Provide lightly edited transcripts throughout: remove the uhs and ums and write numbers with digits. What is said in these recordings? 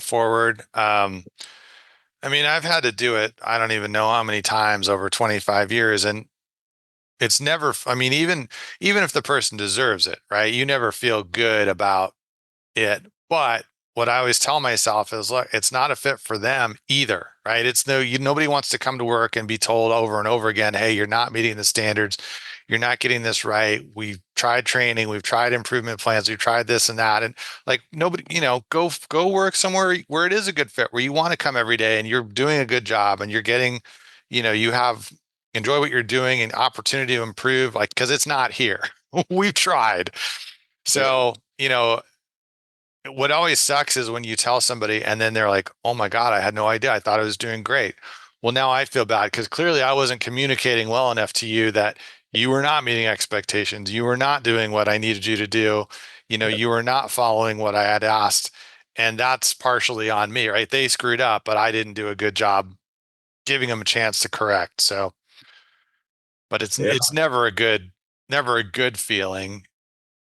forward. I mean, I've had to do it. I don't even know how many times over 25 years, and it's never, I mean, even if the person deserves it, right? You never feel good about it. But what I always tell myself is, look, it's not a fit for them either, right? It's no, nobody wants to come to work and be told over and over again, hey, you're not meeting the standards. You're not getting this right. We've tried training, we've tried improvement plans, we've tried this and that. And like nobody, go work somewhere where it is a good fit, where you want to come every day and you're doing a good job and you're getting, you have enjoy what you're doing and opportunity to improve, like, because it's not here. We've tried. Yeah. So, what always sucks is when you tell somebody and then they're like, oh my God, I had no idea. I thought I was doing great. Well, now I feel bad because clearly I wasn't communicating well enough to you that you were not meeting expectations. You were not doing what I needed you to do. Yeah. You were not following what I had asked. And that's partially on me, right? They screwed up, but I didn't do a good job giving them a chance to correct. So, but Yeah. it's never a good feeling,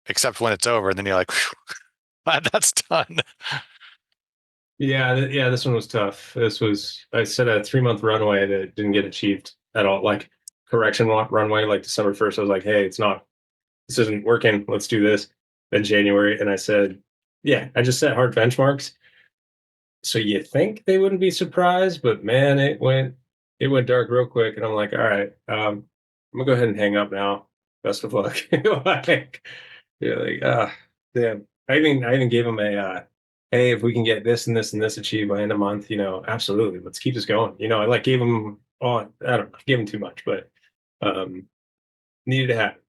except when it's over. And then you're like, glad that's done. Yeah. Yeah. This one was tough. I set a 3 month runway that didn't get achieved at all. Like runway, like December 1st, I was like, hey, this isn't working. Let's do this. Then January. And I said, yeah, I just set hard benchmarks. So you think they wouldn't be surprised, but man, it went dark real quick. And I'm like, all right, I'm gonna go ahead and hang up now. Best of luck. Like, yeah, like, damn. I even gave him hey, if we can get this and this and this achieved by end of month, absolutely, let's keep this going. I like gave him, oh, I don't know, gave him too much, but um, needed to happen.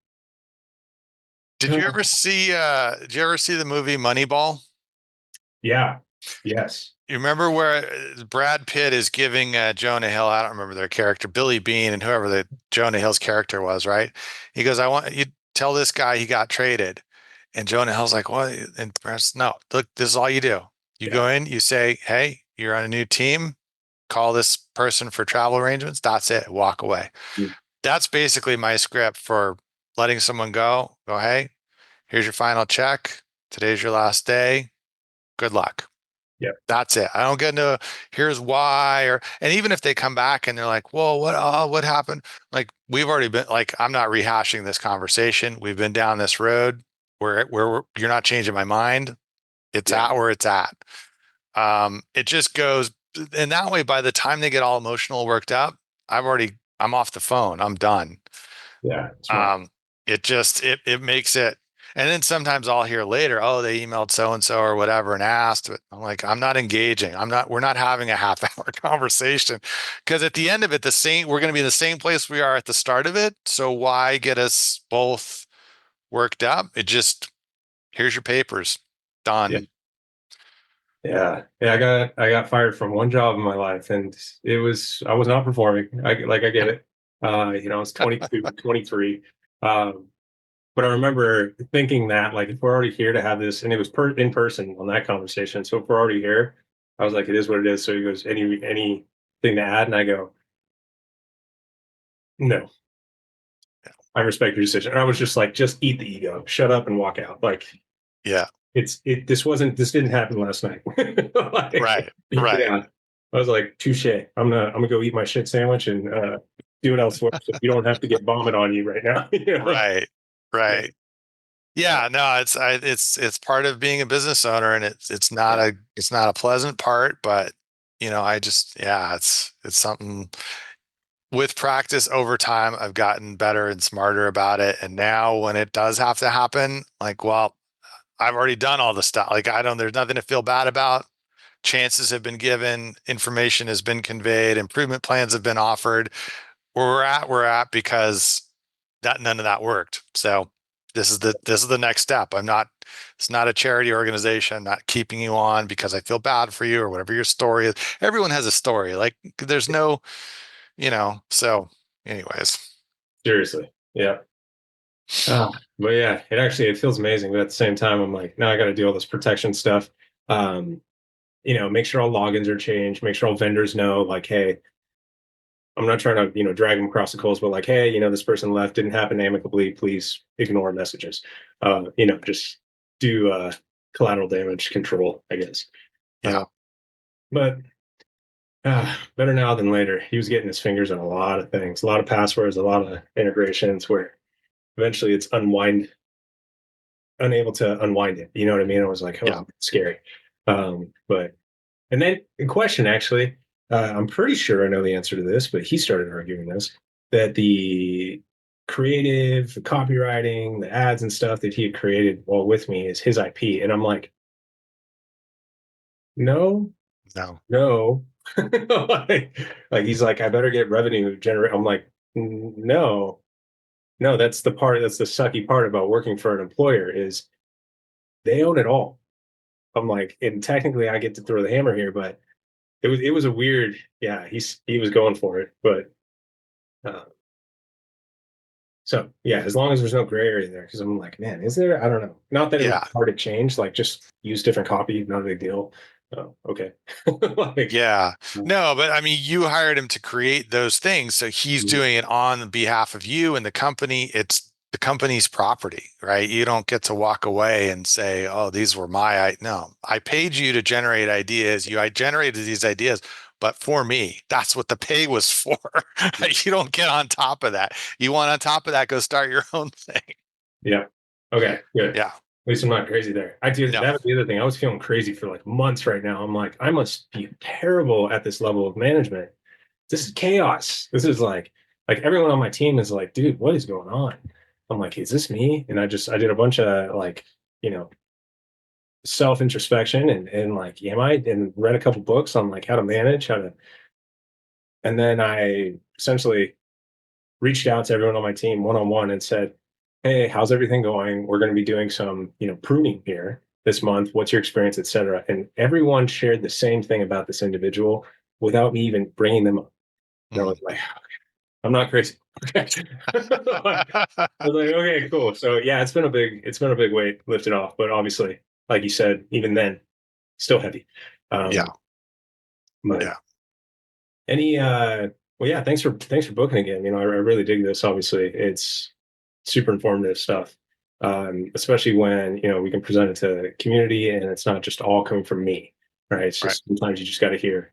Did you ever see the movie Moneyball? Yeah. Yes. You remember where Brad Pitt is giving Jonah Hill, I don't remember their character, Billy Bean and whoever the Jonah Hill's character was, right? He goes, I want you tell this guy he got traded. And Jonah Hill's like, what? And Brad's, no, look, this is all you do. You Yeah. go in, you say, hey, you're on a new team, call this person for travel arrangements. That's it. Walk away. Mm. That's basically my script for letting someone go. Go, hey, here's your final check. Today's your last day. Good luck. Yeah. That's it. I don't get into here's why and even if they come back and they're like, "Whoa, what happened?" Like we've already been like I'm not rehashing this conversation. We've been down this road you're not changing my mind. It's Yeah. at where it's at. It just goes and that way by the time they get all emotional worked up, I'm off the phone. I'm done. Yeah. Smart. Um, it makes it, and then sometimes I'll hear later, oh, they emailed so and so or whatever and asked, but I'm like, I'm not engaging. We're not having a half hour conversation because at the end of it, we're going to be in the same place we are at the start of it. So why get us both worked up? Here's your papers, Yeah. done. Yeah, yeah, I got fired from one job in my life, and I was not performing. I get it. I was 22, 23. Um, but I remember thinking that like if we're already here to have this, and it was in person on that conversation. So if we're already here, I was like, it is what it is. So he goes, anything to add? And I go, no, I respect your decision. And I was just like, just eat the ego, shut up and walk out. Like Yeah, this didn't happen last night. right, Like, right, yeah. I was like, touche. I'm gonna go eat my shit sandwich and do it elsewhere. So you don't have to get vomit on you right now. right, Yeah. right. Yeah, no, it's part of being a business owner, and Yeah. it's not a pleasant part, but I just yeah, it's something with practice over time. I've gotten better and smarter about it, and now when it does have to happen, like, well, I've already done all the stuff. Like, I don't, there's nothing to feel bad about. Chances have been given, information has been conveyed, improvement plans have been offered. Where we're at because that none of that worked. So this is the next step. It's not a charity organization. I'm not keeping you on because I feel bad for you or whatever your story is. Everyone has a story. Like there's no, so anyways. Seriously. Yeah. But yeah, it feels amazing. But at the same time, I'm like, now I got to do all this protection stuff. Um, make sure all logins are changed. Make sure all vendors know, like, hey, I'm not trying to, drag them across the coals, but like, hey, this person left, didn't happen amicably. Please ignore messages. Just do collateral damage control, I guess. Yeah. Uh, But better now than later. He was getting his fingers on a lot of things, a lot of passwords, a lot of integrations where eventually it's unable to unwind it. You know what I mean? I was like, Yeah. oh, scary. But and then in question, actually, I'm pretty sure I know the answer to this, but he started arguing this that the creative, the copywriting, the ads and stuff that he had created while with me is his IP. And I'm like, no, No. no. like he's like, I better get revenue generate. I'm like, no, no, that's the sucky part about working for an employer is they own it all. I'm like, and technically I get to throw the hammer here, but it was a weird, yeah, he was going for it. But uh, so yeah, as long as there's no gray area there, because I'm like, man, is there? I don't know. Not that it would Yeah. be hard to change, like just use different copy, not a big deal. Oh, okay. Like, Yeah. No, but I mean, you hired him to create those things. So he's mm, doing it on behalf of you and the company. It's the company's property, right? You don't get to walk away and say, oh, these were no, I paid you to generate ideas. I generated these ideas, but for me, that's what the pay was for. You don't get on top of that. You want on top of that, go start your own thing. yeah. Okay, good. At Yeah. least I'm not crazy there. I did No. that was the other thing. I was feeling crazy for like months right now. I'm like, I must be terrible at this level of management. This is chaos. This is like everyone on my team is like, dude, what is going on? I'm like, is this me? And I did a bunch of like, you know, self introspection and like, am I? And read a couple books on like how to manage, how to, and then I essentially reached out to everyone on my team one on one and said, hey, how's everything going? We're going to be doing some, pruning here this month. What's your experience, et cetera? And everyone shared the same thing about this individual without me even bringing them up. And I Mm. was like, I'm not crazy. I was like, okay, cool. So yeah, it's been a big weight lifted off, but obviously, like you said, even then, still heavy. Yeah. Um, but Yeah. any well yeah, thanks for booking again. I really dig this. Obviously, it's super informative stuff. Especially when, we can present it to the community and it's not just all coming from me. Right. It's Right. just sometimes you just gotta hear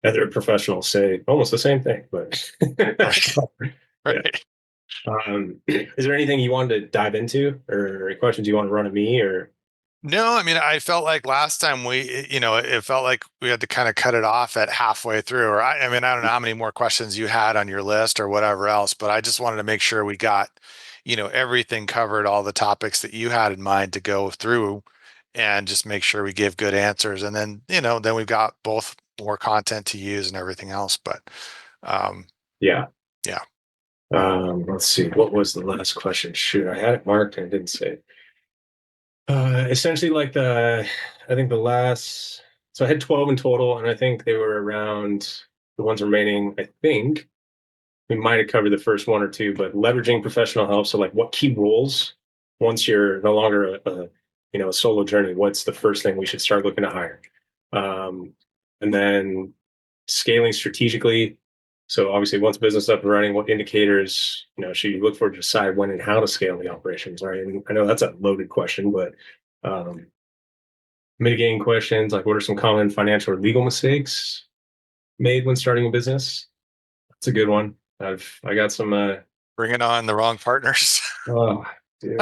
other professionals say almost the same thing, but Right. yeah. Right. Is there anything you wanted to dive into or questions you want to run at me or No, I mean, I felt like last time it felt like we had to kind of cut it off at halfway through. Or I mean, I don't know how many more questions you had on your list or whatever else, but I just wanted to make sure we got, everything covered, all the topics that you had in mind to go through and just make sure we give good answers. And then, then we've got both more content to use and everything else. But um, yeah. yeah. Let's see. What was the last question? Shoot, I had it marked and I didn't say it. Essentially, I think the last, so I had 12 in total, and I think they were around the ones remaining. I think we might have covered the first one or two, but leveraging professional help. So, like, what key roles once you're no longer a solo journey? What's the first thing we should start looking to hire? Um, and then scaling strategically. So obviously, once business is up and running, what indicators should you look for to decide when and how to scale the operations? Right, and I know that's a loaded question, but um, mitigating questions like what are some common financial or legal mistakes made when starting a business? That's a good one. I got some. Bringing on the wrong partners. Oh, dude,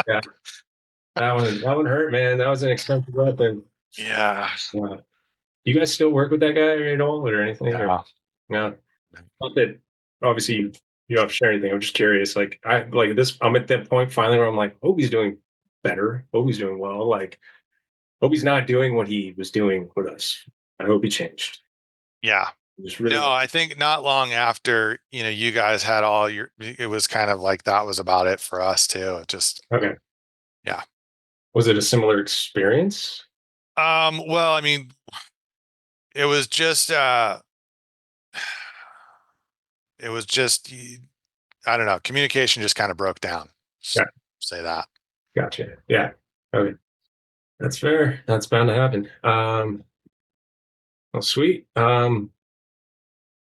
yeah, that one hurt, man. That was an expensive weapon. Yeah. You guys still work with that guy at all or anything? Or Yeah. no? Not that obviously you don't have to share anything. I'm just curious. Like I like this. I'm at that point finally where I'm like, hope he's doing better. Hope he's doing well. Like hope he's not doing what he was doing with us. I hope he changed. Yeah. Just really No, I think not long after, you guys had it was kind of like that was about it for us too. Just, okay. yeah. Was it a similar experience? Well, I mean, it was just, it was just, I don't know, communication just kind of broke down. Yeah, Just say that. gotcha. Yeah. Okay. That's fair. That's bound to happen. Well, sweet.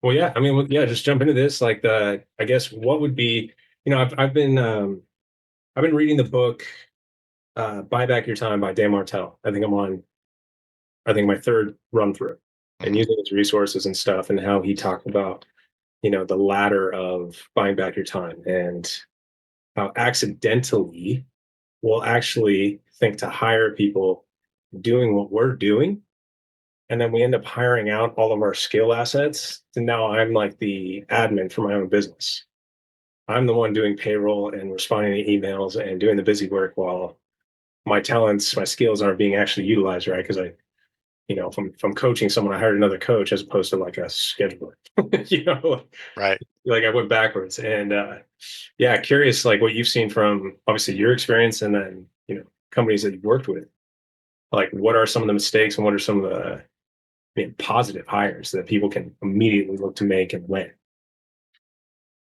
Well, yeah. I mean, yeah. Just jump into this. Like I guess what would be, I've been reading the book "Buy Back Your Time" by Dan Martell. I think I'm on I think, my third run through, and Mhm. using his resources and stuff, and how he talked about, the ladder of buying back your time, and how accidentally we'll actually think to hire people doing what we're doing. And then we end up hiring out all of our skill assets. And now I'm like the admin for my own business. I'm the one doing payroll and responding to emails and doing the busy work, while my talents, my skills aren't being actually utilized, right? Because if I'm coaching someone, I hired another coach as opposed to like a scheduler. Like, Right. I went backwards. And yeah, curious like what you've seen from obviously your experience, and then companies that you've worked with. Like, what are some of the mistakes, and what are some of the positive hires that people can immediately look to make and win?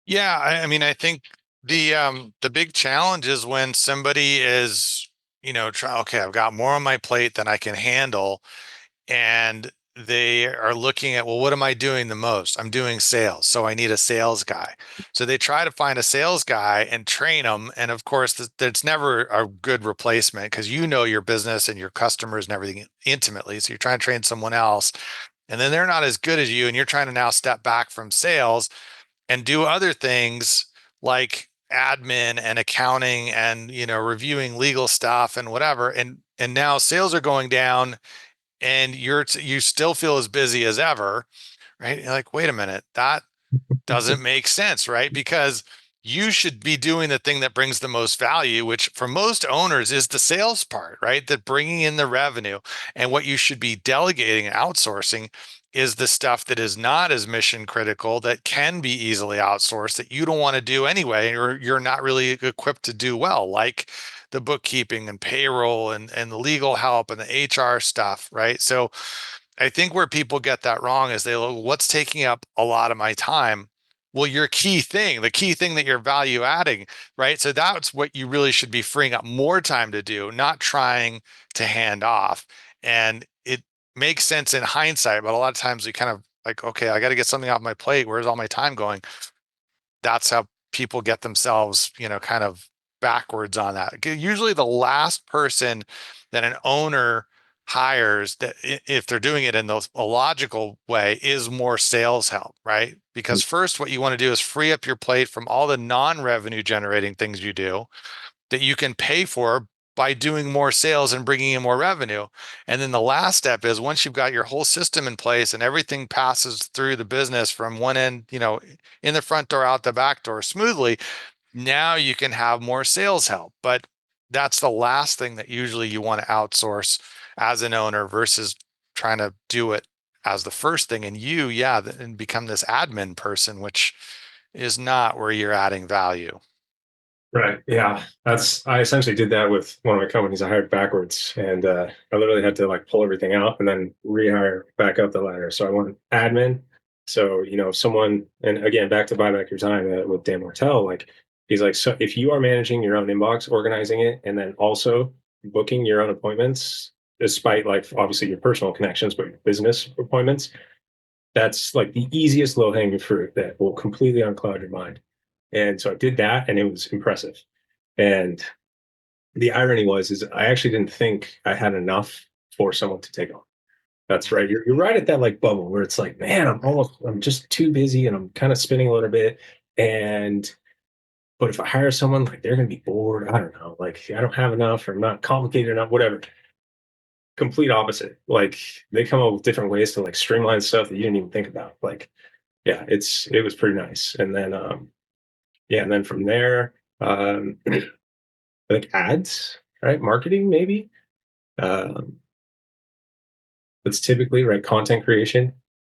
Yeah, I mean, I think the big challenge is when somebody is, okay, I've got more on my plate than I can handle, and they are looking at, well, what am I doing the most? I'm doing sales, so I need a sales guy. So they try to find a sales guy and train them, and of course, that's never a good replacement because you know your business and your customers and everything intimately. So you're trying to train someone else, and then they're not as good as you, and you're trying to now step back from sales and do other things like admin and accounting and reviewing legal stuff and whatever, and now sales are going down and you still feel as busy as ever, right? You're like, wait a minute, that doesn't make sense, right? Because you should be doing the thing that brings the most value, which for most owners is the sales part, right? That bringing in the revenue. And what you should be delegating and outsourcing is the stuff that is not as mission critical, that can be easily outsourced, that you don't want to do anyway, or you're not really equipped to do well, like the bookkeeping and payroll and the legal help and the HR stuff, right? So I think where people get that wrong is they look, what's taking up a lot of my time? Well, your key thing, the key thing that you're value adding, right? So that's what you really should be freeing up more time to do, not trying to hand off. And it makes sense in hindsight, but a lot of times we kind of like, okay, I got to get something off my plate. Where's all my time going? That's how people get themselves, kind of backwards on that. Usually the last person that an owner hires, that if they're doing it in a logical way, is more sales help, right? Because first, what you want to do is free up your plate from all the non-revenue generating things you do that you can pay for by doing more sales and bringing in more revenue. And then the last step is, once you've got your whole system in place and everything passes through the business from one end, in the front door, out the back door smoothly, now you can have more sales help. But that's the last thing that usually you want to outsource as an owner versus trying to do it as the first thing. And yeah, and become this admin person, which is not where you're adding value. Right. Yeah. I essentially did that with one of my companies. I hired backwards, and I literally had to like pull everything out and then rehire back up the ladder. So I went admin. So, if someone, and again, back to buy back your time with Dan Martell, like he's like, so if you are managing your own inbox, organizing it, and then also booking your own appointments, despite like obviously your personal connections, but your business appointments, that's like the easiest low hanging fruit that will completely uncloud your mind. And so I did that, and it was impressive. And the irony is I actually didn't think I had enough for someone to take on. That's right. You're right at that like bubble where it's like, man, I'm just too busy and I'm kind of spinning a little bit. And, but if I hire someone, like they're going to be bored. I don't know. Like I don't have enough, or I'm not complicated enough, whatever. Complete opposite. Like they come up with different ways to like streamline stuff that you didn't even think about. Like, yeah, it was pretty nice. And then, yeah. And then from there, I think ads, right? Marketing, maybe. Um, that's typically right. Content creation,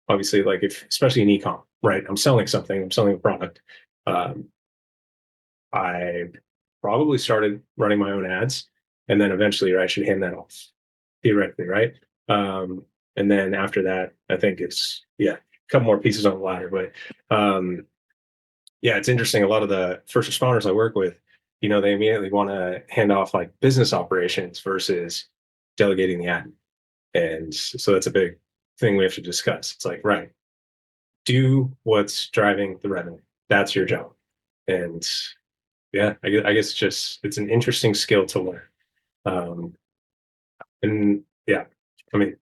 obviously, like if especially in ecom, right? I'm selling something. I'm selling a product. Um, I probably started running my own ads, and then eventually, right, I should hand that off theoretically, right? Um, and then after that, I think it's yeah, a couple more pieces on the ladder. But yeah, it's interesting. A lot of the first responders I work with, they immediately want to hand off like business operations versus delegating the ad. And so that's a big thing we have to discuss. It's like, right, do what's driving the revenue. That's your job. And yeah, I guess it's an interesting skill to learn. Um, and yeah, I mean,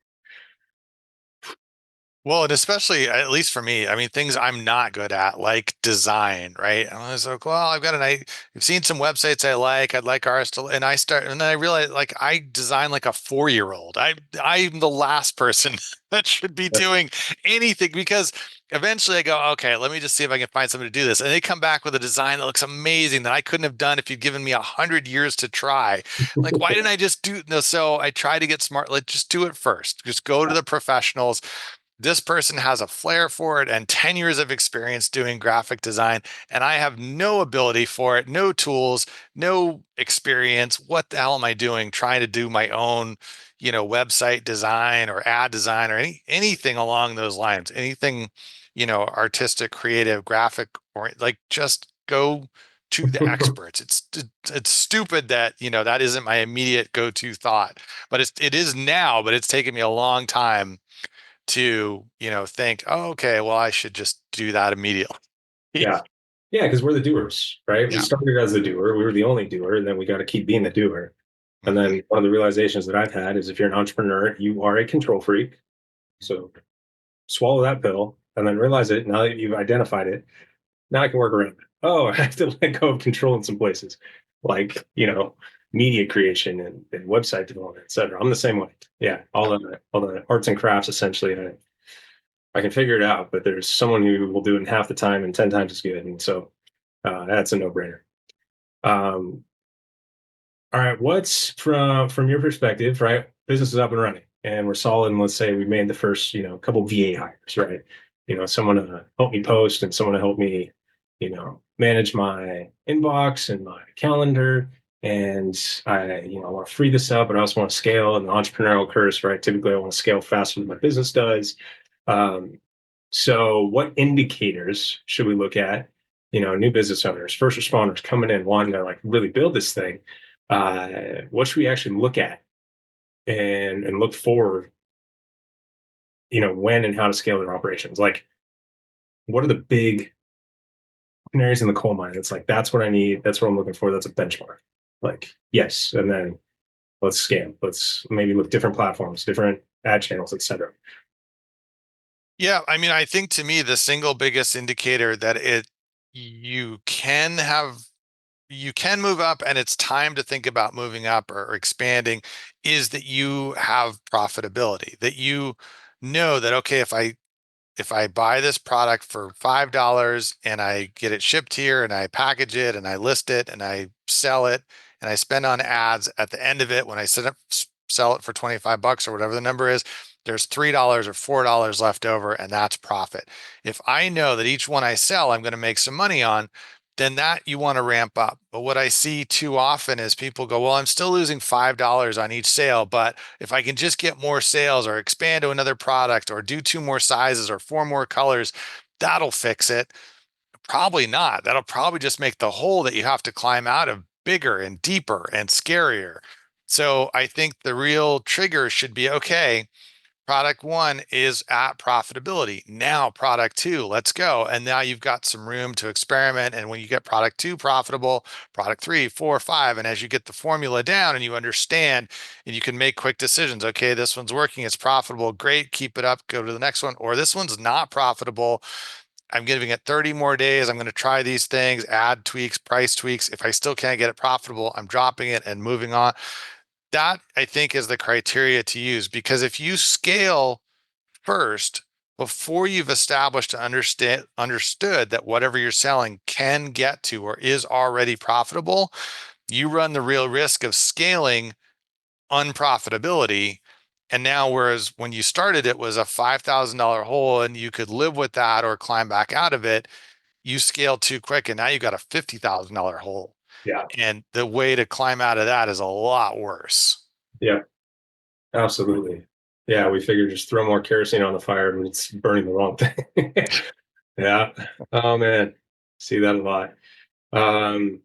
Well, and especially at least for me, I mean, things I'm not good at, like design, right? And I was like, well, I've seen some websites I like. I'd like ours to, and then I realized like I design like a 4-year old. I'm the last person that should be doing anything because eventually I go, okay, let me just see if I can find somebody to do this. And they come back with a design that looks amazing that I couldn't have done if you'd given me 100 years to try. Like, why didn't I just do no? So I try to get smart. Like, just do it first. Just go to the professionals. This person has a flair for it and 10 years of experience doing graphic design, and I have no ability for it, no tools, no experience. What the hell am I doing trying to do my own, website design or ad design or anything along those lines? Anything, artistic, creative, graphic, or like just go to the experts. It's stupid that, that isn't my immediate go-to thought, but it is now, but it's taken me a long time to, think, oh, okay, well, I should just do that immediately. Yeah. Yeah, because we're the doers, right? We Yeah. started as the doer. We were the only doer, and then we got to keep being the doer. And Mhm. then one of the realizations that I've had is if you're an entrepreneur, you are a control freak. So swallow that pill and then realize it. Now that you've identified it, now I can work around it. Oh, I have to let go of control in some places, like, media creation and website development, et cetera. I'm the same way. Yeah. All the arts and crafts, essentially, I can figure it out, but there's someone who will do it in half the time and 10 times as good. And so that's a no-brainer. Um, all right, what's from your perspective, right? Business is up and running, and we're solid. And let's say we made the first, couple VA hires, right? Someone to help me post and someone to help me, manage my inbox and my calendar. And I want to free this up, but I also want to scale. And the entrepreneurial curse, right? Typically, I want to scale faster than my business does. Um, so, what indicators should we look at? New business owners, first responders coming in wanting to like really build this thing. What should we actually look at and look for? When and how to scale their operations. Like, what are the big canaries in the coal mine? It's like that's what I need. That's what I'm looking for. That's a benchmark. Like, yes, and then let's scale. Let's maybe look different platforms, different ad channels, etc. Yeah, I mean, I think to me, the single biggest indicator that you can have, you can move up and it's time to think about moving up or expanding is that you have profitability, that you know that, okay, if I buy this product for $5 and I get it shipped here and I package it and I list it and I sell it and I spend on ads at the end of it when I sell it for 25 bucks or whatever the number is, there's $3 or $4 left over and that's profit. If I know that each one I sell, I'm going to make some money on, then that you want to ramp up. But what I see too often is people go, well, I'm still losing $5 on each sale, but if I can just get more sales or expand to another product or do 2 more sizes or 4 more colors, that'll fix it. Probably not. That'll probably just make the hole that you have to climb out of bigger and deeper and scarier. So I think the real trigger should be, okay, product one is at profitability. Now, product two, let's go. And now you've got some room to experiment. And when you get product two profitable, product three, four, five, and as you get the formula down and you understand and you can make quick decisions, okay, this one's working, it's profitable, great, keep it up, go to the next one. Or this one's not profitable. I'm giving it 30 more days. I'm going to try these things, add tweaks, price tweaks. If I still can't get it profitable, I'm dropping it and moving on. That I think is the criteria to use because if you scale first before you've established and understood that whatever you're selling can get to or is already profitable, you run the real risk of scaling unprofitability. And now, whereas when you started, it was a $5,000 hole and you could live with that or climb back out of it, you scale too quick and now you got a $50,000 hole. Yeah. And the way to climb out of that is a lot worse. Yeah. Absolutely. Yeah. We figured just throw more kerosene on the fire and it's burning the wrong thing. Yeah. Oh man. See that a lot. Um,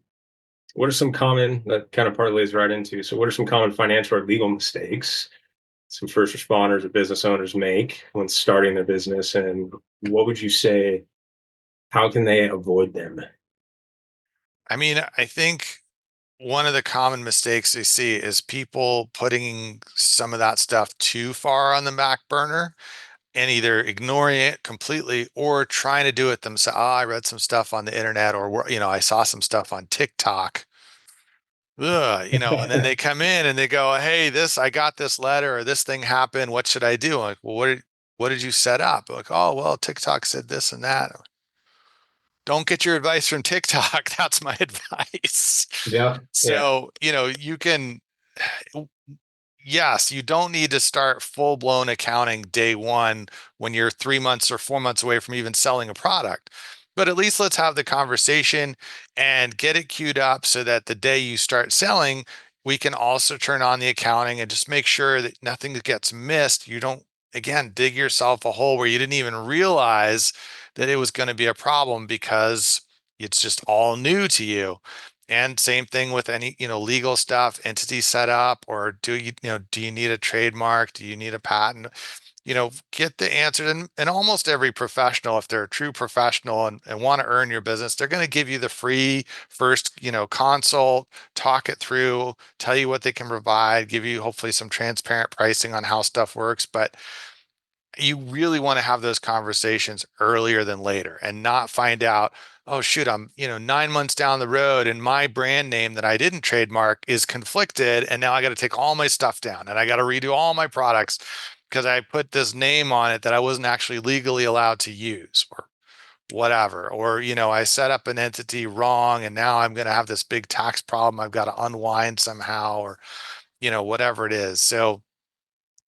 what are some common that kind of parlays right into? So, what are some common financial or legal mistakes some first responders or business owners make when starting their business, and what would you say? How can they avoid them? I mean, I think one of the common mistakes they see is people putting some of that stuff too far on the back burner. and either ignoring it completely or trying to do it themselves. Oh, I read some stuff on the internet, or I saw some stuff on TikTok. Ugh, and then they come in and they go, "Hey, I got this letter or this thing happened. What should I do?" I'm like, "Well, what did you set up?" Like, "Oh, well, TikTok said this and that." Don't get your advice from TikTok. That's my advice. Yeah, yeah, So, you can yes, you don't need to start full blown accounting day one when you're 3 months or 4 months away from even selling a product. But at least let's have the conversation and get it queued up so that the day you start selling, we can also turn on the accounting and just make sure that nothing gets missed. You don't, again, dig yourself a hole where you didn't even realize that it was going to be a problem because it's just all new to you. And same thing with any, legal stuff, entity setup, or do you need a trademark? Do you need a patent? Get the answer. And almost every professional, if they're a true professional and want to earn your business, they're going to give you the free first, consult, talk it through, tell you what they can provide, give you hopefully some transparent pricing on how stuff works. But you really want to have those conversations earlier than later and not find out, oh shoot, I'm, 9 months down the road and my brand name that I didn't trademark is conflicted. And now I got to take all my stuff down and I got to redo all my products because I put this name on it that I wasn't actually legally allowed to use or whatever. Or, I set up an entity wrong and now I'm going to have this big tax problem I've got to unwind somehow, or, whatever it is. So,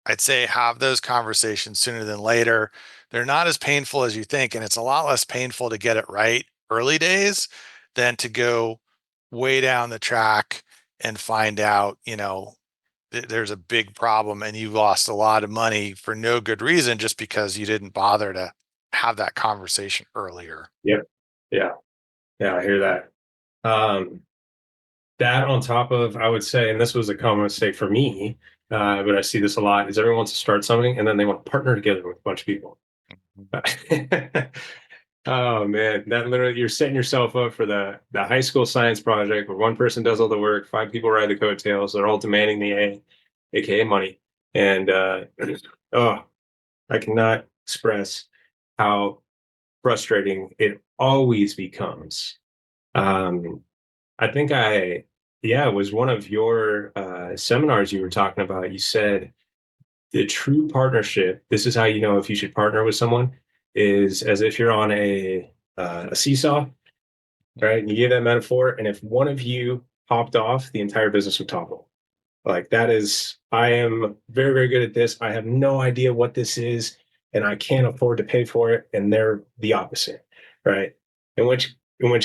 I'd say have those conversations sooner than later. They're not as painful as you think, and it's a lot less painful to get it right early days than to go way down the track and find out, there's a big problem and you lost a lot of money for no good reason just because you didn't bother to have that conversation earlier. yep, yeah, yeah. I hear that. Um, that on top of, I would say, and this was a common mistake for me, but I see this a lot, is everyone wants to start something and then they want to partner together with a bunch of people. Oh man, that literally you're setting yourself up for the high school science project where one person does all the work, five people ride the coattails, they're all demanding the A, aka money. And oh, I cannot express how frustrating it always becomes. Um, I think yeah, it was one of your seminars you were talking about. You said the true partnership, this is how you know if you should partner with someone, is as if you're on a seesaw, right? And you gave that metaphor, and if one of you popped off, the entire business would topple. Like that is, I am very, very good at this. I have no idea what this is, and I can't afford to pay for it. And they're the opposite, right? In which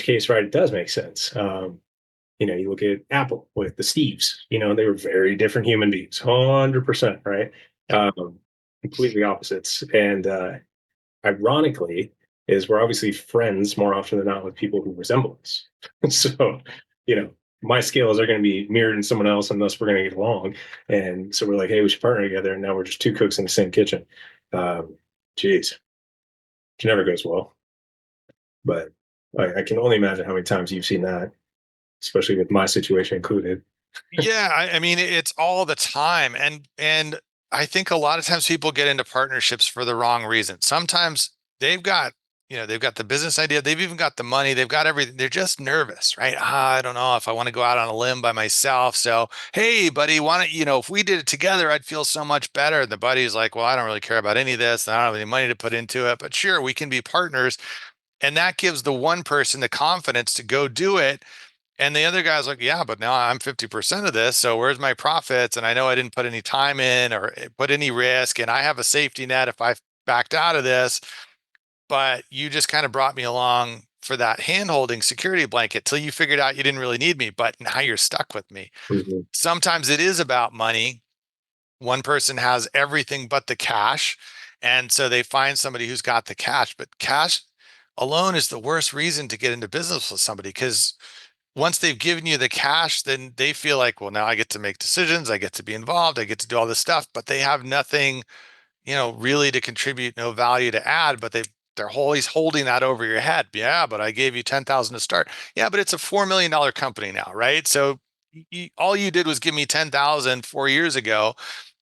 case, right, it does make sense. You look at Apple with the Steves, they were very different human beings, 100%, right? Um, Completely opposites. And ironically, is we're obviously friends more often than not with people who resemble us. So, you know, my skills are going to be mirrored in someone else, and thus we're going to get along. And so we're like, hey, we should partner together. And now we're just two cooks in the same kitchen. Um, Geez, it never goes well. But I can only imagine how many times you've seen that, especially with my situation included. Yeah, I mean it's all the time, and I think a lot of times people get into partnerships for the wrong reason. Sometimes they've got, they've got the business idea, they've even got the money, they've got everything. They're just nervous, right? I don't know if I want to go out on a limb by myself. So, hey, buddy, why don't if we did it together, I'd feel so much better. And the buddy's like, well, I don't really care about any of this, and I don't have any money to put into it, but sure, we can be partners. And that gives the one person the confidence to go do it, and the other guy's like, yeah, but now I'm 50% of this. So where's my profits? And I know I didn't put any time in or put any risk. And I have a safety net if I backed out of this. But you just kind of brought me along for that hand holding security blanket till you figured out you didn't really need me. But now you're stuck with me. Mhm. Sometimes it is about money. One person has everything but the cash. And so they find somebody who's got the cash. But cash alone is the worst reason to get into business with somebody because once they've given you the cash, then they feel like, well, now I get to make decisions, I get to be involved, I get to do all this stuff, but they have nothing, really to contribute, no value to add, but they're always holding that over your head. Yeah, but I gave you 10,000 to start. Yeah, but it's a $4 million company now, right? So all you did was give me 10,000 4 years ago,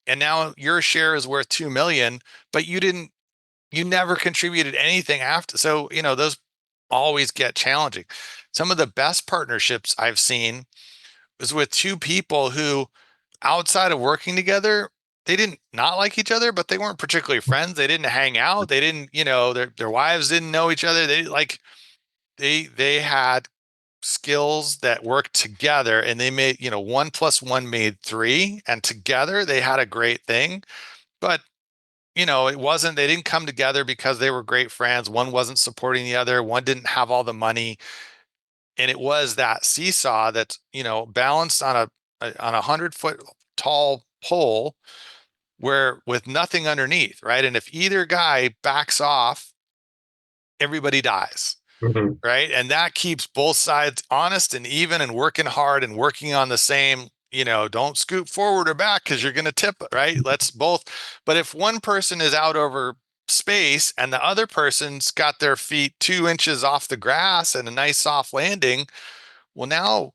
and now your share is worth 2 million, but you didn't you never contributed anything after. So, those always get challenging. Some of the best partnerships I've seen was with two people who, outside of working together, they didn't not like each other, but they weren't particularly friends. They didn't hang out. They didn't, their wives didn't know each other. They had skills that worked together, and they made, one plus one made three, and together they had a great thing. But it wasn't, they didn't come together because they were great friends. One wasn't supporting the other, one didn't have all the money. And it was that seesaw that's, balanced on a 100-foot tall pole, where with nothing underneath, right? And if either guy backs off, everybody dies. Mhm. Right. And that keeps both sides honest and even and working hard and working on the same, don't scoot forward or back because you're going to tip it. Right. Let's both. But if one person is out over space and the other person's got their feet 2 inches off the grass and a nice soft landing, well, now,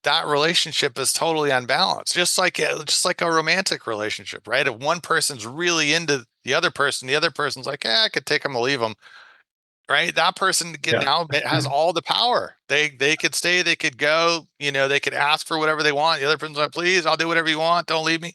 that relationship is totally unbalanced, just like a romantic relationship, right? If one person's really into the other person's like, I could take them or leave them, right? That person get Yeah. now has all the power. They could stay, they could go, they could ask for whatever they want. The other person's like, please, I'll do whatever you want. Don't leave me.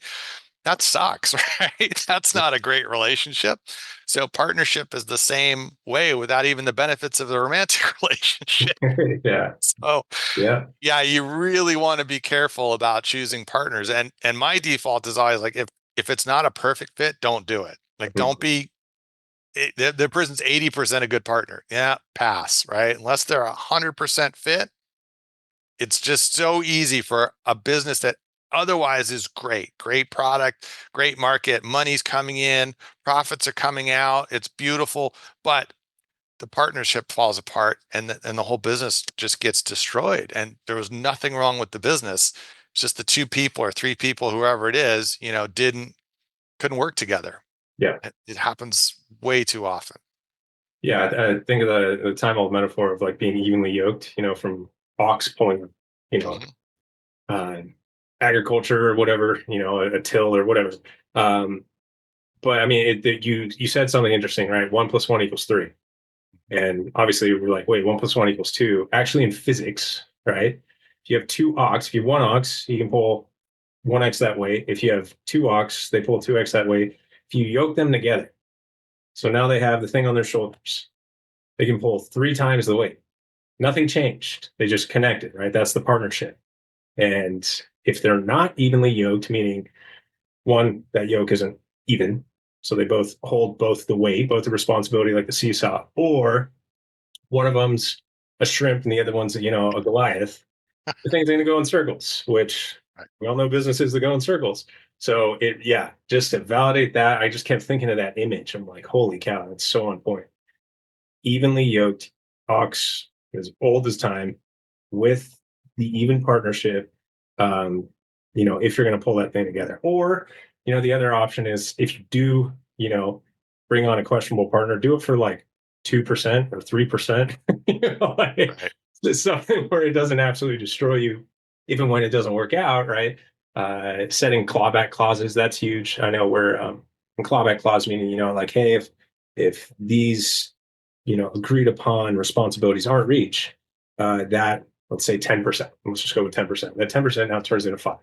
That sucks, right? That's not a great relationship. So partnership is the same way without even the benefits of the romantic relationship. Yeah. So Yeah. yeah, you really want to be careful about choosing partners. And my default is always like, if it's not a perfect fit, don't do it. Like, don't Mhm. be the person's 80% a good partner. Yeah, pass, right? Unless they're 100% fit, it's just so easy for a business that otherwise is great, great product, great market, money's coming in, profits are coming out, it's beautiful, but the partnership falls apart, and the whole business just gets destroyed. And there was nothing wrong with the business. It's just the two people or three people, whoever it is, couldn't work together. Yeah. It happens way too often. Yeah. I think of the time old metaphor of like being evenly yoked, from ox pulling, you know, Mhm. uh, agriculture or whatever, a till or whatever. Um, but I mean, you said something interesting, right? One plus one equals three. And obviously, we're like, wait, one plus one equals two. Actually, in physics, right? If you have two ox, if you have one ox, you can pull one x that way. If you have two ox, they pull two x that way. If you yoke them together, so now they have the thing on their shoulders, they can pull three times the weight. Nothing changed. They just connected, right? That's the partnership. And if they're not evenly yoked, meaning one, that yoke isn't even, so they both hold both the weight, both the responsibility, like the seesaw, or one of them's a shrimp and the other one's, a Goliath, the thing's going to go in circles, which Right. we all know businesses that go in circles. So yeah, just to validate that, I just kept thinking of that image. I'm like, holy cow, that's so on point. Evenly yoked ox, as old as time, with the even partnership. Um, if you're going to pull that thing together, or the other option is if you do, bring on a questionable partner, do it for like 2% or 3%. Like Right. it's something where it doesn't absolutely destroy you, even when it doesn't work out. Right. Setting clawback clauses, that's huge. I know where clawback clause meaning, like, hey, if these agreed upon responsibilities aren't reached, that, let's say 10%, let's just go with 10%. That 10% now turns into five.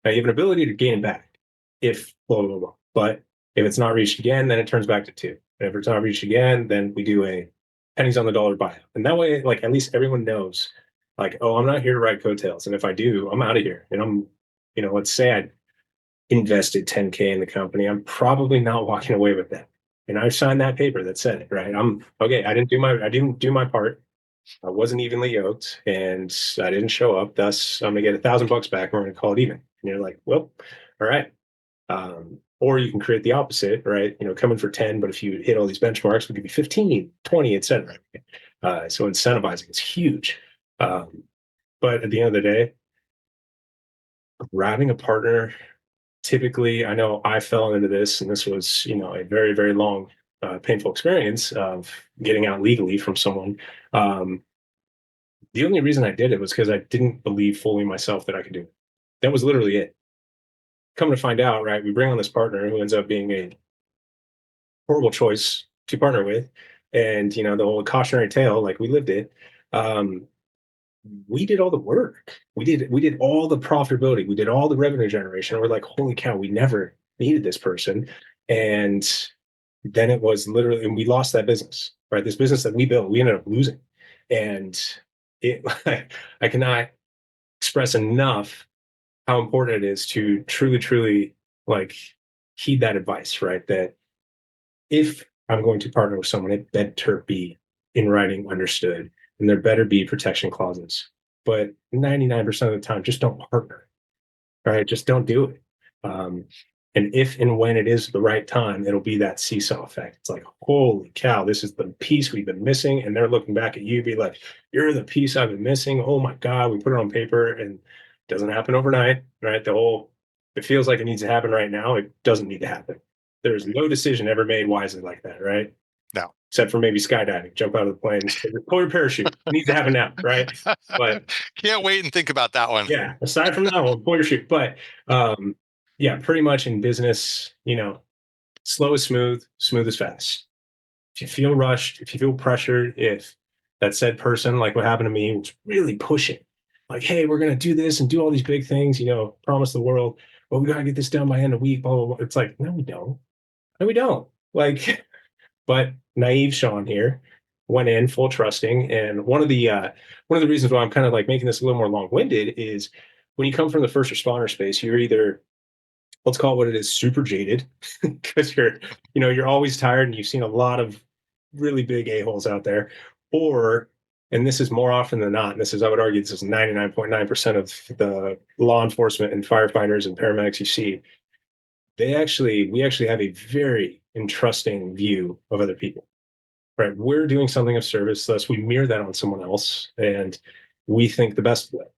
Now you have an ability to gain it back if blah, blah, blah. But if it's not reached again, then it turns back to two. And if it's not reached again, then we do a pennies on the dollar buyout. And that way, like, at least everyone knows, like, oh, I'm not here to ride coattails. And if I do, I'm out of here. And let's say I invested 10K in the company, I'm probably not walking away with that. And I signed that paper that said it, right? I'm okay. I didn't do my part. I wasn't evenly yoked and I didn't show up. Thus, I'm gonna get $1,000 back. And we're gonna call it even. And you're like, well, all right. Or you can create the opposite, right? Come in for 10, but if you hit all these benchmarks, we'll give you 15, 20, etc. Right. So incentivizing is huge. Um, but at the end of the day, grabbing a partner, typically, I know I fell into this, and this was, a very, very long, painful experience of getting out legally from someone. Um, the only reason I did it was because I didn't believe fully myself that I could do it. That was literally it. Come to find out, right? We bring on this partner who ends up being a horrible choice to partner with, and the whole cautionary tale, like we lived it. Um, we did all the work. We did all the profitability. We did all the revenue generation. We're like, holy cow, we never needed this person. And then it was literally, and we lost that business, right? This business that we built, we ended up losing. And it, I cannot express enough how important it is to truly, truly like heed that advice, right? That if I'm going to partner with someone, it better be in writing, understood, and there better be protection clauses. But 99% of the time, just don't partner, right? Just don't do it. Um, and if and when it is the right time, it'll be that seesaw effect. It's like, holy cow, this is the piece we've been missing. And they're looking back at you, be like, you're the piece I've been missing. Oh my God, we put it on paper and it doesn't happen overnight, right? It feels like it needs to happen right now. It doesn't need to happen. There's Right. no decision ever made wisely like that, right? No. Except for maybe skydiving, jump out of the plane, pull your parachute. It needs to happen now, right? But Can't wait and think about that one. yeah, aside from that one, pull your chute. But yeah, pretty much in business, slow is smooth, smooth is fast. If you feel rushed, if you feel pressured, if that said person, like what happened to me, was really pushing, like, hey, we're gonna do this and do all these big things, promise the world, but we gotta get this done by end of week, blah blah blah. It's like, no, we don't. No, we don't. Like, but naive Sean here went in full trusting. And one of the reasons why I'm kind of like making this a little more long-winded is when you come from the first responder space, you're either, let's call it what it is, super jaded because you're always tired and you've seen a lot of really big a-holes out there, or and this is more often than not, and this is, I would argue, this is 99.9% of the law enforcement and firefighters and paramedics you see, we actually have a very entrusting view of other people, right? We're doing something of service, thus we mirror that on someone else, and we think the best of it.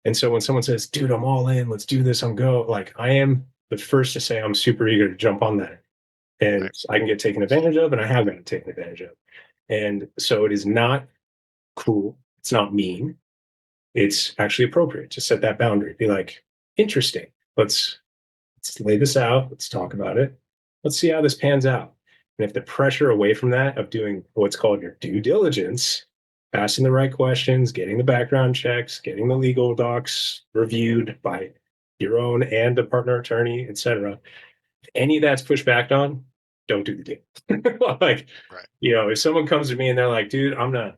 And so when someone says, dude, I'm all in, let's do this, I'm go, like I am the first to say I'm super eager to jump on that. And Right. I can get taken advantage of, and I have gotten taken advantage of. And so it is not cruel, it's not mean, it's actually appropriate to set that boundary. Be like, interesting. Let's lay this out. Let's talk about it. Let's see how this pans out. And if the pressure away from that of doing what's called your due diligence, asking the right questions, getting the background checks, getting the legal docs reviewed by your own and a partner attorney, etc. If any of that's pushed back on, don't do the deal. Like, Right. if someone comes to me and they're like, dude, I'm gonna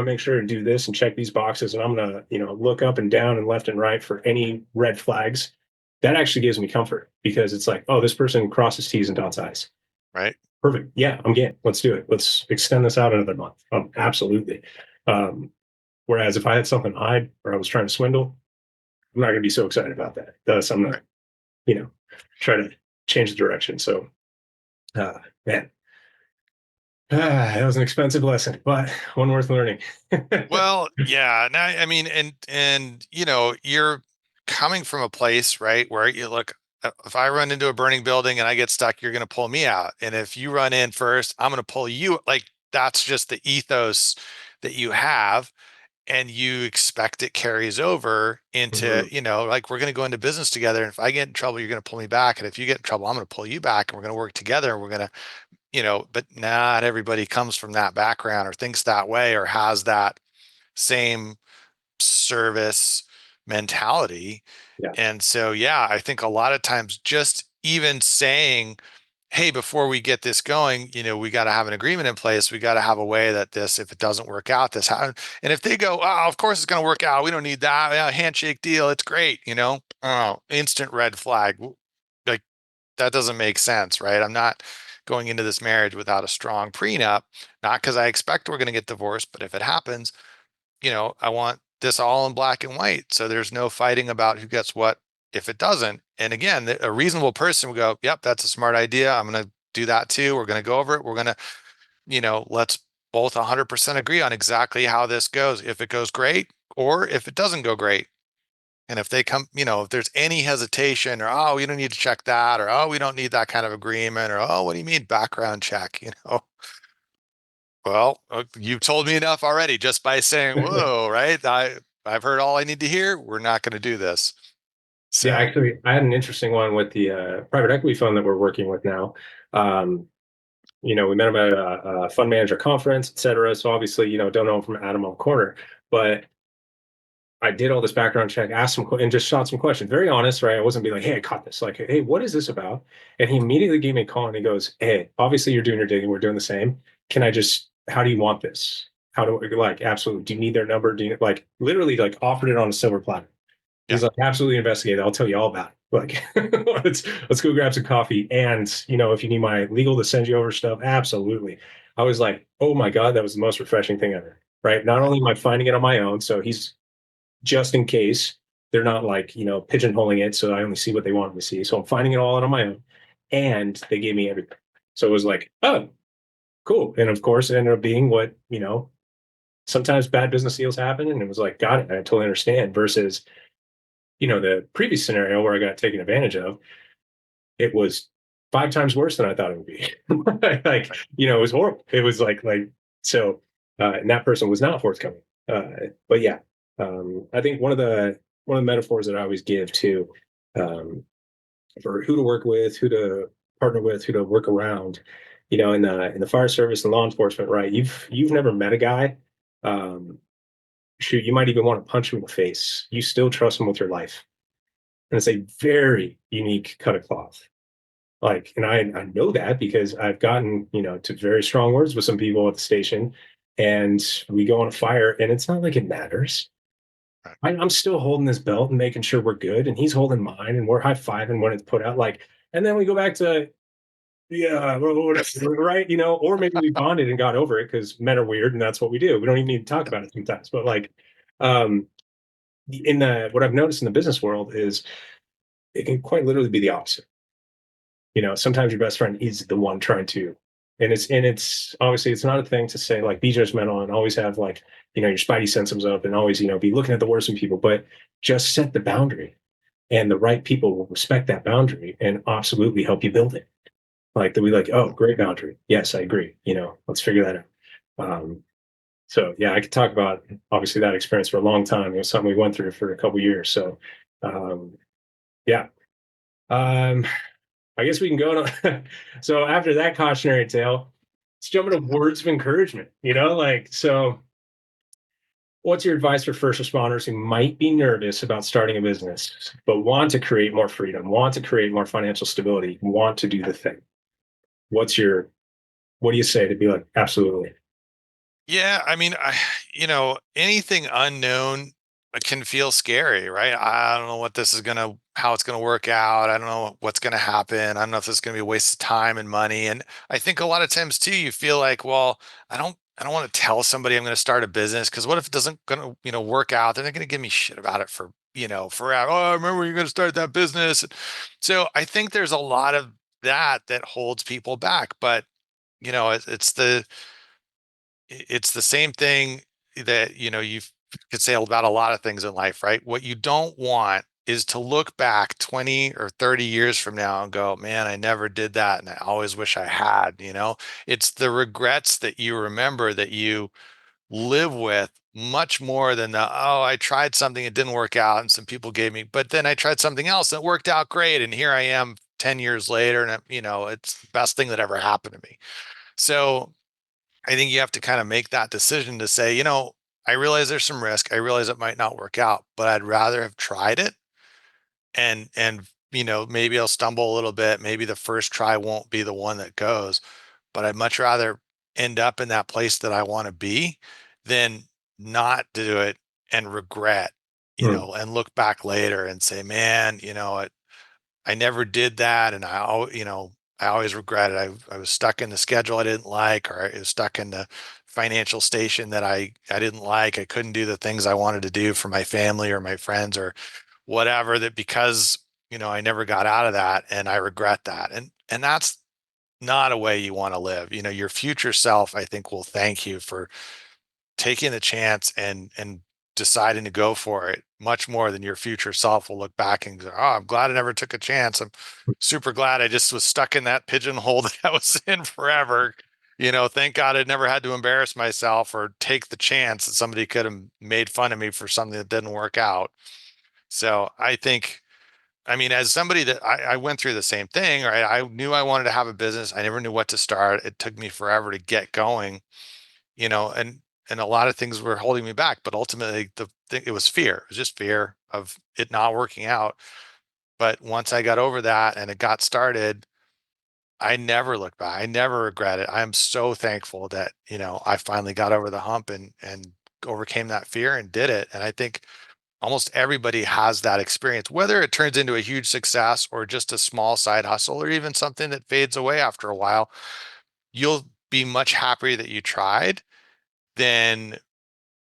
make sure to do this and check these boxes, and I'm gonna, look up and down and left and right for any red flags, that actually gives me comfort because it's like, oh, this person crosses T's and dots I's. Right. Perfect. Yeah, I'm game. Let's do it. Let's extend this out another month. Absolutely. Um, Whereas if I had something to hide or I was trying to swindle, I'm not going to be so excited about that. Thus, I'm going to, Right. you know, try to change the direction. So, man, that was an expensive lesson, but one worth learning. Well, yeah. Now, I mean, and you're coming from a place, right, where you look, if I run into a burning building and I get stuck, you're going to pull me out. And if you run in first, I'm going to pull you. Like that's just the ethos that you have. And you expect it carries over into, Mhm. like we're going to go into business together. And if I get in trouble, you're going to pull me back. And if you get in trouble, I'm going to pull you back and we're going to work together. And we're going to, but not everybody comes from that background or thinks that way or has that same service mentality. Yeah. And so, yeah, I think a lot of times just even saying, hey, before we get this going, we got to have an agreement in place. We got to have a way that this, if it doesn't work out, this happens. And if they go, oh, of course it's going to work out. We don't need that. Yeah, handshake deal. It's great. Oh, instant red flag. Like that doesn't make sense, right? I'm not going into this marriage without a strong prenup, not because I expect we're going to get divorced, but if it happens, I want this all in black and white. So there's no fighting about who gets what if it doesn't. And again, a reasonable person would go, yep, that's a smart idea. I'm going to do that too. We're going to go over it. We're going to, let's both 100% agree on exactly how this goes. If it goes great or if it doesn't go great. And if they come, if there's any hesitation or, oh, we don't need to check that, or, oh, we don't need that kind of agreement, or, oh, what do you mean background check? Well, you've told me enough already just by saying, whoa, right? I've heard all I need to hear. We're not going to do this. Yeah, So, actually, I had an interesting one with the private equity fund that we're working with now. We met him at a fund manager conference, et cetera. So obviously, don't know him from Adam on the corner, but I did all this background check, asked him, and just shot some questions. Very honest, right? I wasn't being like, "Hey, I caught this." Like, "Hey, what is this about?" And he immediately gave me a call and he goes, "Hey, obviously you're doing your digging. We're doing the same. Can I just? How do you want this? How do like absolutely? Do you need their number? Do you like literally like offered it on a silver platter?" Yeah. He's like, "Absolutely investigate it. I'll tell you all about it. Like, let's go grab some coffee. And if you need my legal to send you over stuff, absolutely." I was like, "Oh my god, that was the most refreshing thing ever." Right? Not Right. only am I finding it on my own, so he's just in case they're not like pigeonholing it, so I only see what they want me to see. So I'm finding it all out on my own, and they gave me everything. So it was like, oh, cool. And of course, it ended up being what sometimes bad business deals happen, and it was like, got it. I totally understand. Versus the previous scenario where I got taken advantage of, it was 5 times worse than I thought it would be. Like, Right. it was horrible. It was like so, and that person was not forthcoming. But yeah, I think one of the metaphors that I always give to um, for who to work with, who to partner with, who to work around, in the fire service and law enforcement, right? You've never met a guy. Um, Shoot, you might even want to punch him in the face. You still trust him with your life, and it's a very unique cut of cloth. Like, and I know that because I've gotten, to very strong words with some people at the station, and we go on a fire, and it's not like it matters. Right. I'm still holding this belt and making sure we're good, and he's holding mine, and we're high fiving when it's put out. Like, and then we go back to yeah, whatever, right? Or maybe we bonded and got over it because men are weird, and that's what we do. We don't even need to talk about it sometimes. But like, um, in the what I've noticed in the business world is it can quite literally be the opposite. Sometimes your best friend is the one trying to, and it's obviously it's not a thing to say like be judgmental and always have like your spidey senses up and always be looking at the worst in people, but just set the boundary, and the right people will respect that boundary and absolutely help you build it. Like they'll be like, "Oh, great boundary. Yes, I agree. Let's figure that out." So yeah, I could talk about obviously that experience for a long time. It was something we went through for a couple years. So um, yeah. Um, I guess we can go on. So after that cautionary tale, let's jump into words of encouragement. So what's your advice for first responders who might be nervous about starting a business, but want to create more freedom, want to create more financial stability, want to do the thing? What do you say to be like, absolutely? Yeah, I mean, anything unknown can feel scary, right? I don't know what this is gonna, how it's gonna work out. I don't know what's gonna happen. I don't know if this is gonna be a waste of time and money. And I think a lot of times too, you feel like, well, I don't want to tell somebody I'm gonna start a business because what if it doesn't gonna, work out? Then they're gonna give me shit about it for, forever. Oh, I remember you're gonna start that business. So I think there's a lot of that holds people back, but it's the same thing that you could say about a lot of things in life, right? What you don't want is to look back 20 or 30 years from now and go, man, I never did that and I always wish I had. It's the regrets that you remember that you live with much more than oh, I tried something, it didn't work out and some people gave me, but then I tried something else that worked out great and here I am 10 years later and it's the best thing that ever happened to me. So I think you have to kind of make that decision to say, I realize there's some risk. I realize it might not work out, but I'd rather have tried it and maybe I'll stumble a little bit. Maybe the first try won't be the one that goes, but I'd much rather end up in that place that I want to be than not do it and regret, Hmm. and look back later and say, man, I never did that, and I always regret it. I was stuck in the schedule I didn't like, or I was stuck in the financial station that I didn't like. I couldn't do the things I wanted to do for my family or my friends or whatever. That because I never got out of that, and I regret that. And that's not a way you want to live. Your future self, I think, will thank you for taking the chance and deciding to go for it much more than your future self will look back and go, oh, I'm glad I never took a chance. I'm super glad I just was stuck in that pigeonhole that I was in forever. Thank God I never had to embarrass myself or take the chance that somebody could have made fun of me for something that didn't work out. So I think I mean, as somebody that I went through the same thing, right? I knew I wanted to have a business. I never knew what to start. It took me forever to get going, and a lot of things were holding me back. But ultimately, the thing, it was fear. It was just fear of it not working out. But once I got over that and it got started, I never looked back. I never regret it. I'm so thankful that, I finally got over the hump and overcame that fear and did it. And I think almost everybody has that experience, whether it turns into a huge success or just a small side hustle or even something that fades away after a while. You'll be much happier that you tried than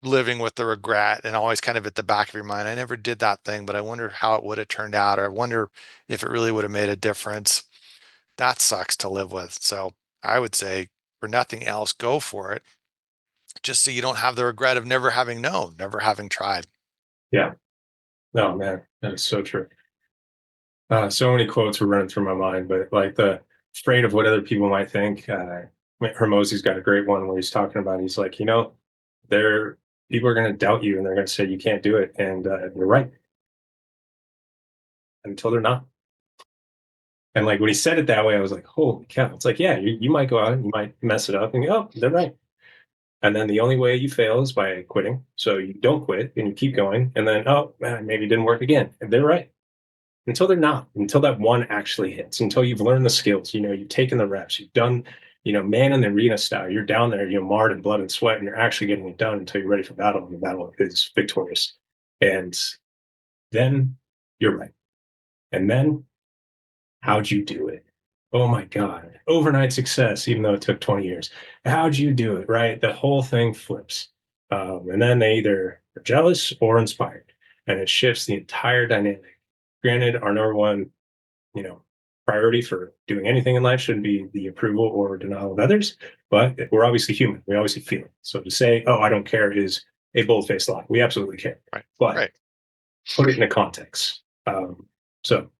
living with the regret and always kind of at the back of your mind. I never did that thing, but I wonder how it would have turned out, or I wonder if it really would have made a difference. That sucks to live with. So I would say, for nothing else, go for it, just so you don't have the regret of never having known, never having tried. Yeah. No, man, that is so true. So many quotes were running through my mind, but like the afraid of what other people might think. Hermosi's got a great one where he's talking about, he's like, there, people are going to doubt you and they're going to say you can't do it. And you're right until they're not. And like when he said it that way, I was like, holy cow. It's like, yeah, you might go out and you might mess it up and go, oh, they're right. And then the only way you fail is by quitting. So you don't quit and you keep going. And then, oh, man, maybe it didn't work again. And they're right. Until they're not, until that one actually hits, until you've learned the skills, you've taken the reps, you've done, man in the arena style, you're down there, marred in blood and sweat, and you're actually getting it done until you're ready for battle, and the battle is victorious. And then you're right. And then how'd you do it? Oh my God. Overnight success, even though it took 20 years. How'd you do it? Right? The whole thing flips. And then they either are jealous or inspired. And it shifts the entire dynamic. Granted, our number one, you know, priority for doing anything in life shouldn't be the approval or denial of others, but we're obviously human. We obviously feel it. So to say, oh, I don't care is a bold-faced lie. We absolutely care. Right. But Right. put it in a context. So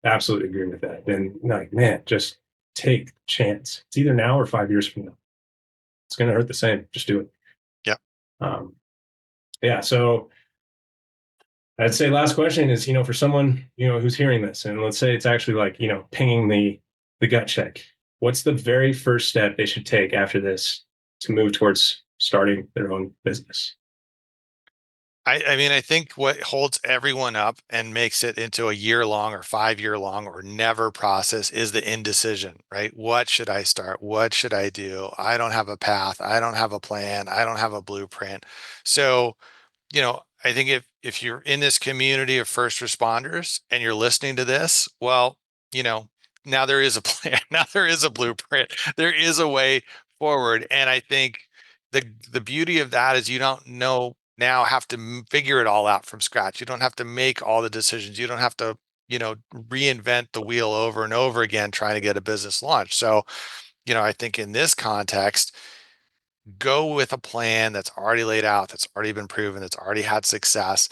absolutely agree with that. And like, man, just take the chance. It's either now or 5 years from now. It's going to hurt the same. Just do it. Yep. Um, yeah. So I'd say last question is, for someone, who's hearing this, and let's say it's actually like, pinging the gut check. What's the very first step they should take after this to move towards starting their own business? I mean, I think what holds everyone up and makes it into a year long or 5 year long or never process is the indecision, right? What should I start? What should I do? I don't have a path. I don't have a plan. I don't have a blueprint. So, I think if you're in this community of first responders and you're listening to this, well, you know, now there is a plan. Now there is a blueprint. There is a way forward. And I think the beauty of that is you don't know now have to figure it all out from scratch. You don't have to make all the decisions. You don't have to, reinvent the wheel over and over again trying to get a business launched. So, I think in this context, go with a plan that's already laid out, that's already been proven, that's already had success,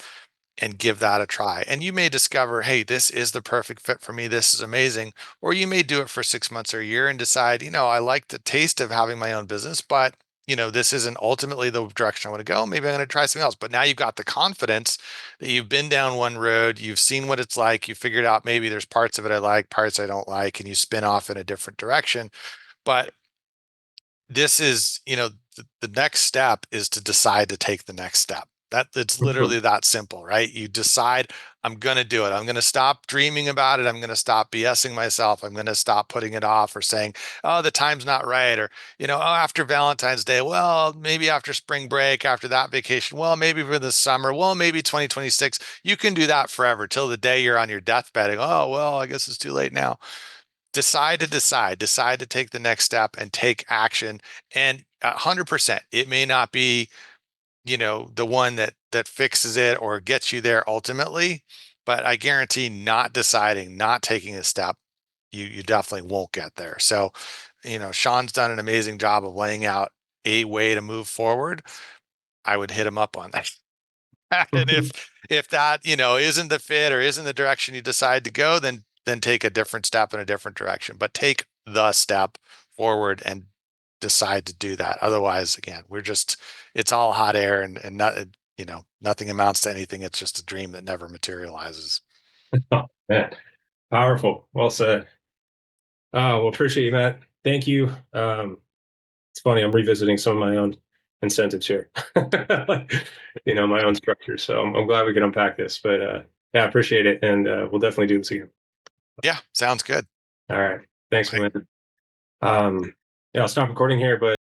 and give that a try. And you may discover, hey, this is the perfect fit for me. This is amazing. Or you may do it for 6 months or a year and decide, I like the taste of having my own business, but this isn't ultimately the direction I want to go. Maybe I'm going to try something else. But now you've got the confidence that you've been down one road, you've seen what it's like, you figured out maybe there's parts of it I like, parts I don't like, and you spin off in a different direction. But this is, the next step is to decide to take the next step. That it's literally that simple, right? You decide, I'm going to do it. I'm going to stop dreaming about it. I'm going to stop BSing myself. I'm going to stop putting it off or saying, oh, the time's not right. Or, oh, after Valentine's Day, well, maybe after spring break, after that vacation, well, maybe for the summer, well, maybe 2026. You can do that forever till the day you're on your deathbed. And, oh, well, I guess it's too late now. Decide to take the next step and take action. And 100%, it may not be, the one that fixes it or gets you there ultimately, but I guarantee not deciding, not taking a step, you definitely won't get there. So, Sean's done an amazing job of laying out a way to move forward. I would hit him up on that. And if that, isn't the fit or isn't the direction you decide to go, then take a different step in a different direction. But take the step forward and decide to do that. Otherwise, again, it's all hot air and not, nothing amounts to anything. It's just a dream that never materializes. Yeah, powerful. Well said. Well, appreciate you, Matt. Thank you. It's funny, I'm revisiting some of my own incentives here, like, my own structure. So I'm glad we could unpack this. But yeah, I appreciate it, and we'll definitely do this again. Yeah, sounds good. All right, thanks, Bye. man. Yeah, I'll stop recording here, but.